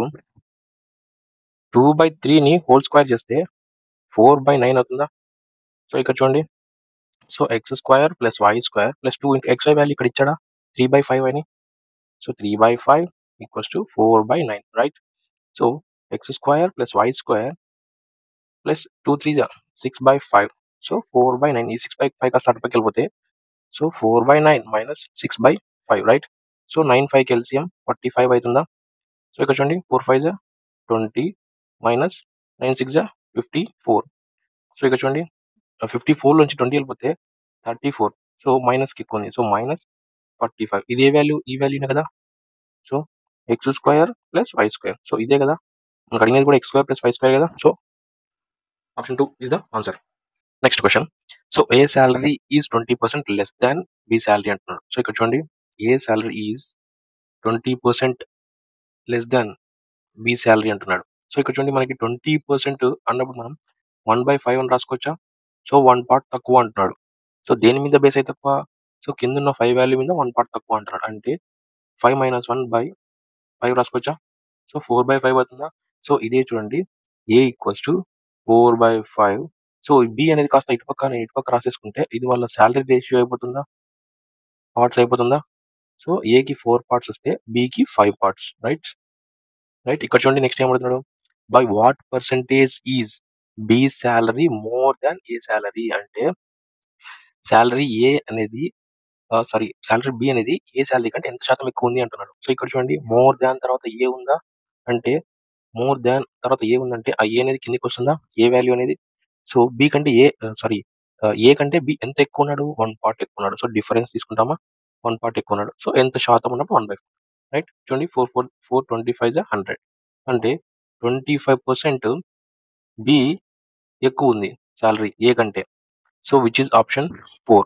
2/3ని హోల్ స్క్వేర్ చేస్తే 4/9 అవుతుందా. సో ఇక్కడ చూడండి, so x square plus why square plus 2 into x y value ఇక్కడ ఇచ్చాడా 3/5 అని. So 3/5 equals to 4/9, right. So x square plus why square plus 2 3 6/5. So 4/9, ఈ 6/5 కాస్త అటుపైకి వెళ్ళిపోతే సో 4/9 మైనస్ 6/5, రైట్. సో 9 5 ఎల్సిఎం 45 అవుతుందా. సో ఇక్కడ చూడండి 4 5 20 మైనస్ 9 6 54. సో ఇక్కడ చూడండి 54 నుంచి 20 వెళ్ళిపోతే 34. సో మైనస్కి ఎక్కువ ఉంది. So minus 45. ఇది ఏ వాల్యూ, ఈ వాల్యూనే కదా. So x square plus why square, so ఇదే కదా మనకు అడిగినది కూడా, x square plus why square కదా. So option 2 is the answer. Next question. So A salary is 20% less than B salary అంటున్నాడు. సో ఇక్కడ చూడండి A salary is 20% less than B salary అంటున్నాడు. సో ఇక్కడ చూడండి మనకి 20% అన్నప్పుడు మనం 1/5 అని రాసుకోవచ్చా. సో 1 పార్ట్ తక్కువ అంటున్నాడు. సో దేని మీద బేస్ అయితే తక్కువ, సో కింద ఉన్న 5 వాల్యూ మీద 1 పార్ట్ తక్కువ అంటున్నాడు. అంటే 5 - 1/5 రాసుకోవచ్చా. సో 4/5 అవుతుందా. సో ఇదే చూడండి ఏ ఈక్వల్స్ టు 4/5. సో బి అనేది కాస్త ఇటుపక్క రాసేసుకుంటే ఇది వాళ్ళ శాలరీ రేషియో అయిపోతుందా, పార్ట్స్ అయిపోతుందా. సో ఏకి 4 పార్ట్స్ వస్తే బికి 5 పార్ట్స్, రైట్. ఇక్కడ చూడండి నెక్స్ట్ ఏం అడుగుతున్నాడు, by what percentage is B salary more than A salary. అంటే శాలరీ ఏ అనేది శాలరీ బి అనేది ఏ శాలరీ కంటే ఎంత శాతం ఎక్కువ ఉంది అంటున్నాడు. సో ఇక్కడ చూడండి మోర్ దాన్ తర్వాత ఏ ఉందా, అంటే మోర్ దాన్ తర్వాత ఏ ఉందంటే ఆ ఏ అనేది కిందికి వస్తుందా, ఏ వాల్యూ అనేది. సో బి కంటే ఏ కంటే బి ఎంత ఎక్కువ ఉన్నాడు, 1 పార్ట్ ఎక్కువ ఉన్నాడు. సో డిఫరెన్స్ తీసుకుంటామా, 1 పార్ట్ ఎక్కువ ఉన్నాడు. సో ఎంత శాతం ఉన్నప్పుడు 1/4, రైట్. చూడండి 4 25 అంటే 25% బి ఎక్కువ ఉంది శాలరీ ఏ కంటే. So which is option 4.